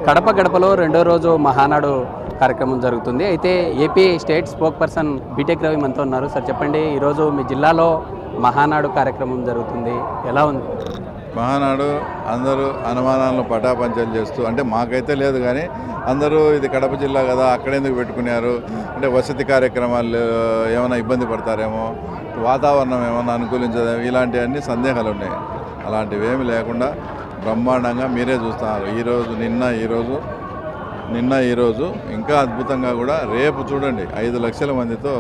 కడప గడపలో రెండో రోజు మహానాడు కార్యక్రమం జరుగుతుంది. అయితే AP state spokesperson BTech Ravi మనతో ఉన్నారు. సార్ చెప్పండి, ఈరోజు మీ జిల్లాలో మహానాడు కార్యక్రమం జరుగుతుంది, ఎలా ఉంది? మహానాడు అందరూ అనుమానాలను పటాపంచలు చేస్తూ, అంటే మాకైతే లేదు కానీ అందరూ ఇది కడప జిల్లా కదా అక్కడెందుకు పెట్టుకున్నారు, అంటే వసతి కార్యక్రమాలు ఏమైనా ఇబ్బంది పడతారేమో, వాతావరణం ఏమైనా అనుకూలించదేమో, ఇలాంటివన్నీ సందేహాలు ఉన్నాయి. అలాంటివి ఏమి లేకుండా బ్రహ్మాండంగా మీరే చూస్తున్నారు. నిన్న ఈరోజు ఇంకా అద్భుతంగా కూడా రేపు చూడండి 5 లక్షల మందితో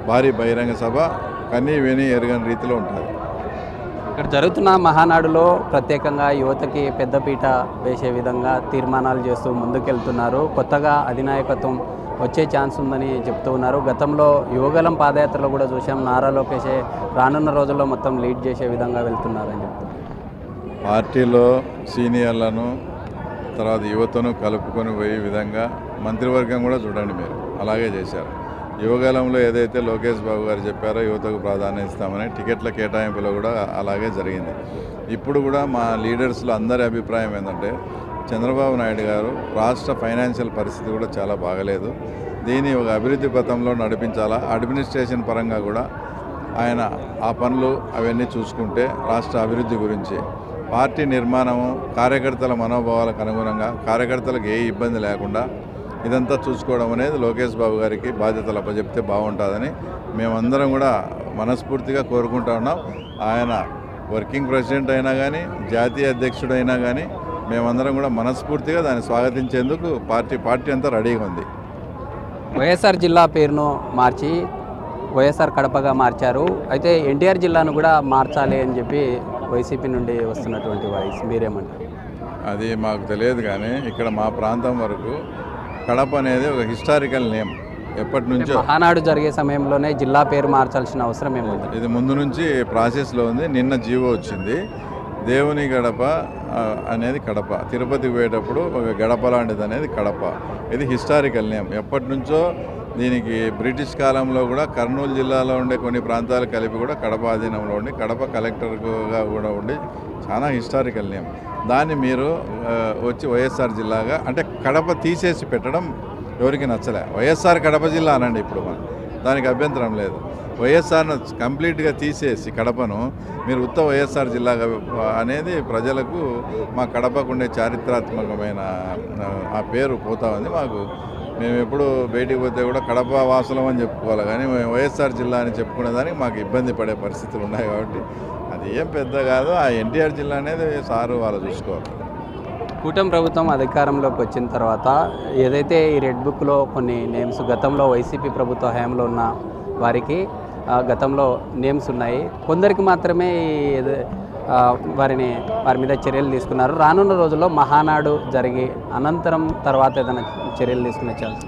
భారీ బహిరంగ సభ కన్నీ విని ఎరగని రీతిలో ఉంటుంది. ఇక్కడ జరుగుతున్న మహానాడులో ప్రత్యేకంగా యువతకి పెద్దపీట వేసే విధంగా తీర్మానాలు చేస్తూ ముందుకెళ్తున్నారు. కొత్తగా అధినాయకత్వం వచ్చే ఛాన్స్ ఉందని చెప్తూ ఉన్నారు. గతంలో యువగలం పాదయాత్రలో కూడా చూసాం, నారా లోకేషే రానున్న రోజుల్లో మొత్తం లీడ్ చేసే విధంగా వెళ్తున్నారని చెప్తున్నారు. పార్టీలో సీనియర్లను తర్వాత యువతను కలుపుకొని పోయే విధంగా మంత్రివర్గం కూడా చూడండి, మీరు అలాగే చేశారు. యువగలంలో ఏదైతే లోకేష్ బాబు గారు చెప్పారో యువతకు ప్రాధాన్యత ఇస్తామని టికెట్ల కేటాయింపులో కూడా అలాగే జరిగింది. ఇప్పుడు కూడా మా లీడర్స్లో అందరి అభిప్రాయం ఏంటంటే చంద్రబాబు నాయుడు గారు రాష్ట్ర ఫైనాన్షియల్ పరిస్థితి కూడా చాలా బాగలేదు, దీన్ని ఒక అభివృద్ధి పథంలో నడిపించాలా, అడ్మినిస్ట్రేషన్ పరంగా కూడా ఆయన ఆ పనులు అవన్నీ చూసుకుంటే రాష్ట్ర అభివృద్ధి గురించి పార్టీ నిర్మాణము కార్యకర్తల మనోభావాలకు అనుగుణంగా కార్యకర్తలకు ఏ ఇబ్బంది లేకుండా ఇదంతా చూసుకోవడం అనేది లోకేష్ బాబు గారికి బాధ్యతలు అప్పచెప్తే బాగుంటుందని మేమందరం కూడా మనస్ఫూర్తిగా కోరుకుంటా ఉన్నాం. ఆయన వర్కింగ్ ప్రెసిడెంట్ అయినా కానీ జాతీయ అధ్యక్షుడైనా కానీ మేమందరం కూడా మనస్ఫూర్తిగా దాన్ని స్వాగతించేందుకు పార్టీ అంతా రెడీగా ఉంది. వైఎస్ఆర్ జిల్లా పేరును మార్చి వైఎస్ఆర్ కడపగా మార్చారు. అయితే ఎన్టీఆర్ జిల్లాను కూడా మార్చాలి అని చెప్పి వైసీపీ నుండి వస్తున్నటువంటి వాయిస్ మీరేమంటారు? అది మాకు తెలియదు కానీ ఇక్కడ మా ప్రాంతం వరకు కడప అనేది ఒక హిస్టారికల్ నేమ్, ఎప్పటి నుంచో మహానాడు జరిగే సమయంలోనే జిల్లా పేరు మార్చాల్సిన అవసరం ఏముంది? ఇది ముందు నుంచి ప్రాసెస్లో ఉంది. నిన్న జీవో వచ్చింది. దేవుని గడప అనేది కడప, తిరుపతికి పోయేటప్పుడు ఒక గడప లాంటిది అనేది కడప. ఇది హిస్టారికల్ నేమ్, ఎప్పటి నుంచో దీనికి బ్రిటిష్ కాలంలో కూడా కర్నూలు జిల్లాలో ఉండే కొన్ని ప్రాంతాలు కలిపి కూడా కడప ఆధీనంలో ఉండి కడప కలెక్టర్గా కూడా ఉండి చాలా హిస్టారికల్ నేమ్. దాన్ని మీరు వచ్చి వైఎస్ఆర్ జిల్లాగా, అంటే కడప తీసేసి పెట్టడం ఎవరికి నచ్చలే. వైఎస్ఆర్ కడప జిల్లా అనండి ఇప్పుడు, దానికి అభ్యంతరం లేదు. వైఎస్ఆర్ను కంప్లీట్గా తీసేసి కడపను మీరు ఉత్త వైఎస్ఆర్ జిల్లాగా అనేది ప్రజలకు మా కడపకు ఉండే చారిత్రాత్మకమైన ఆ పేరు పోతా ఉంది. మేము ఎప్పుడు బయటికి పోతే కూడా కడప వాసులం అని చెప్పుకోవాలి, కానీ వైఎస్ఆర్ జిల్లా అని చెప్పుకునేదానికి మాకు ఇబ్బంది పడే పరిస్థితులు ఉన్నాయి. కాబట్టి అది ఏం పెద్ద కాదు. ఆ ఎన్టీఆర్ జిల్లా అనేది సారు వాళ్ళు చూసుకోవాలి. కూటమి ప్రభుత్వం అధికారంలోకి వచ్చిన తర్వాత ఏదైతే ఈ రెడ్ బుక్లో కొన్ని నేమ్స్ గతంలో వైసీపీ ప్రభుత్వ హయాంలో ఉన్న వారికి గతంలో నేమ్స్ ఉన్నాయి, కొందరికి మాత్రమే వారి మీద చర్యలు తీసుకున్నారు. రానున్న రోజుల్లో మహానాడు జరిగి అనంతరం తర్వాత ఏదైనా చర్యలు తీసుకునే ఛాన్స్?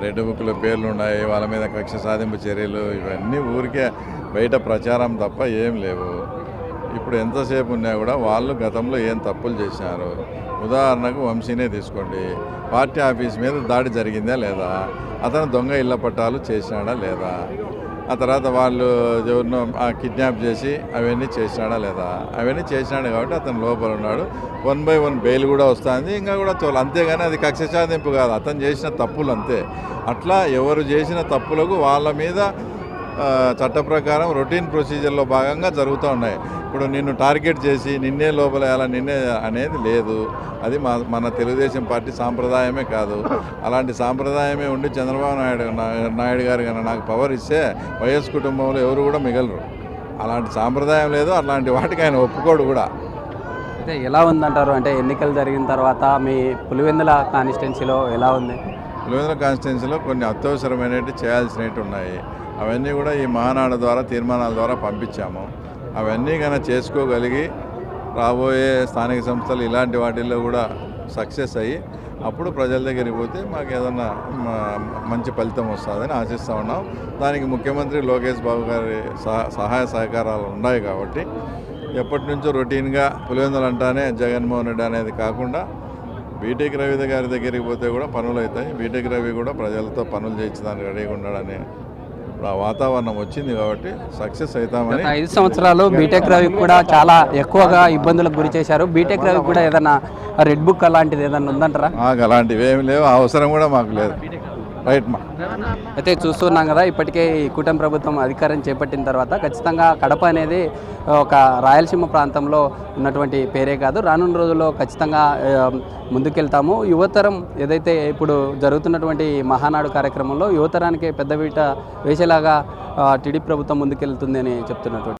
రెడ్ బుక్లో పేర్లు ఉన్నాయి, వాళ్ళ మీద కక్ష సాధింపు చర్యలు, ఇవన్నీ ఊరికే బయట ప్రచారం తప్ప ఏం లేవు. ఇప్పుడు ఎంతసేపు ఉన్నా కూడా వాళ్ళు గతంలో ఏం తప్పులు చేశారు. ఉదాహరణకు వంశీనే తీసుకోండి, పార్టీ ఆఫీస్ మీద దాడి జరిగిందా లేదా, అతను దొంగ ఇళ్ల పట్టాలు చేసినాడా లేదా, ఆ తర్వాత వాళ్ళు ఎవరినో కిడ్నాప్ చేసి అవన్నీ చేసినాడా లేదా, అవన్నీ చేసినాడు కాబట్టి అతను లోపల ఉన్నాడు. 1 by 1 బెయిల్ కూడా వస్తుంది, ఇంకా కూడా అంతేగాని అది కక్ష సాధింపు కాదు, అతను చేసిన తప్పులు అంతే. అట్లా ఎవరు చేసిన తప్పులకు వాళ్ళ మీద చట్ట ప్రకారం రొటీన్ ప్రొసీజర్లో భాగంగా జరుగుతూ ఉన్నాయి. ఇప్పుడు నిన్ను టార్గెట్ చేసి నిన్నే లోపలేయాలా నిన్నే అనేది లేదు. అది మన తెలుగుదేశం పార్టీ సాంప్రదాయమే కాదు. అలాంటి సాంప్రదాయమే ఉండి చంద్రబాబు నాయుడు గారు కన్నా నాకు పవర్ ఇస్తే వైఎస్ కుటుంబంలో ఎవరు కూడా మిగలరు. అలాంటి సాంప్రదాయం లేదు, అలాంటి వాటికి ఆయన ఒప్పుకోడు కూడా. అయితే ఎలా ఉందంటారు? అంటే ఎన్నికలు జరిగిన తర్వాత మీ పులివెందుల కాన్స్టిట్యున్సీలో ఎలా ఉంది? పులివెందుల కాన్స్టిట్యున్సీలో కొన్ని అత్యవసరమైనవి చేయాల్సినవి ఉన్నాయి. అవన్నీ కూడా ఈ మహానాడు ద్వారా తీర్మానాల ద్వారా పంపించాము. అవన్నీ కన్నా చేసుకోగలిగి రాబోయే స్థానిక సంస్థలు ఇలాంటి వాటిల్లో కూడా సక్సెస్ అయ్యి అప్పుడు ప్రజల దగ్గరికి పోతే మాకు ఏదన్నా మంచి ఫలితం వస్తుందని ఆశిస్తూ ఉన్నాం. దానికి ముఖ్యమంత్రి లోకేష్ బాబు గారి సహాయ సహకారాలు ఉన్నాయి కాబట్టి ఎప్పటి నుంచో రొటీన్గా పులివెందులు అంటానే జగన్మోహన్ రెడ్డి అనేది కాకుండా బీటెక్ రవి గారి దగ్గరికి పోతే కూడా పనులు అవుతాయి. బీటెక్ రవి కూడా ప్రజలతో పనులు చేయించడానికి రెడీగా ఉన్నాడని ఇప్పుడు ఆ వాతావరణం వచ్చింది కాబట్టి సక్సెస్ అవుతామని. గత 5 సంవత్సరాలు బీటెక్ రవికి కూడా చాలా ఎక్కువగా ఇబ్బందులకు గురి చేశారు. బీటెక్ రవికి కూడా ఏదైనా రెడ్ బుక్ అలాంటిది ఏదైనా ఉందంటారా? మాకు అలాంటివి ఏమి లేవు, అవసరం కూడా మాకు లేదు. రైట్ మా అయితే చూస్తున్నాం కదా, ఇప్పటికే ఈ కూటమి ప్రభుత్వం అధికారం చేపట్టిన తర్వాత ఖచ్చితంగా కడప అనేది ఒక రాయలసీమ ప్రాంతంలో ఉన్నటువంటి పేరే కాదు, రానున్న రోజుల్లో ఖచ్చితంగా ముందుకెళ్తాము. యువతరం ఏదైతే ఇప్పుడు జరుగుతున్నటువంటి మహానాడు కార్యక్రమంలో యువతరానికి పెద్దపీట వేసేలాగా టీడీపీ ప్రభుత్వం ముందుకెళ్తుంది అని చెప్తున్నటువంటి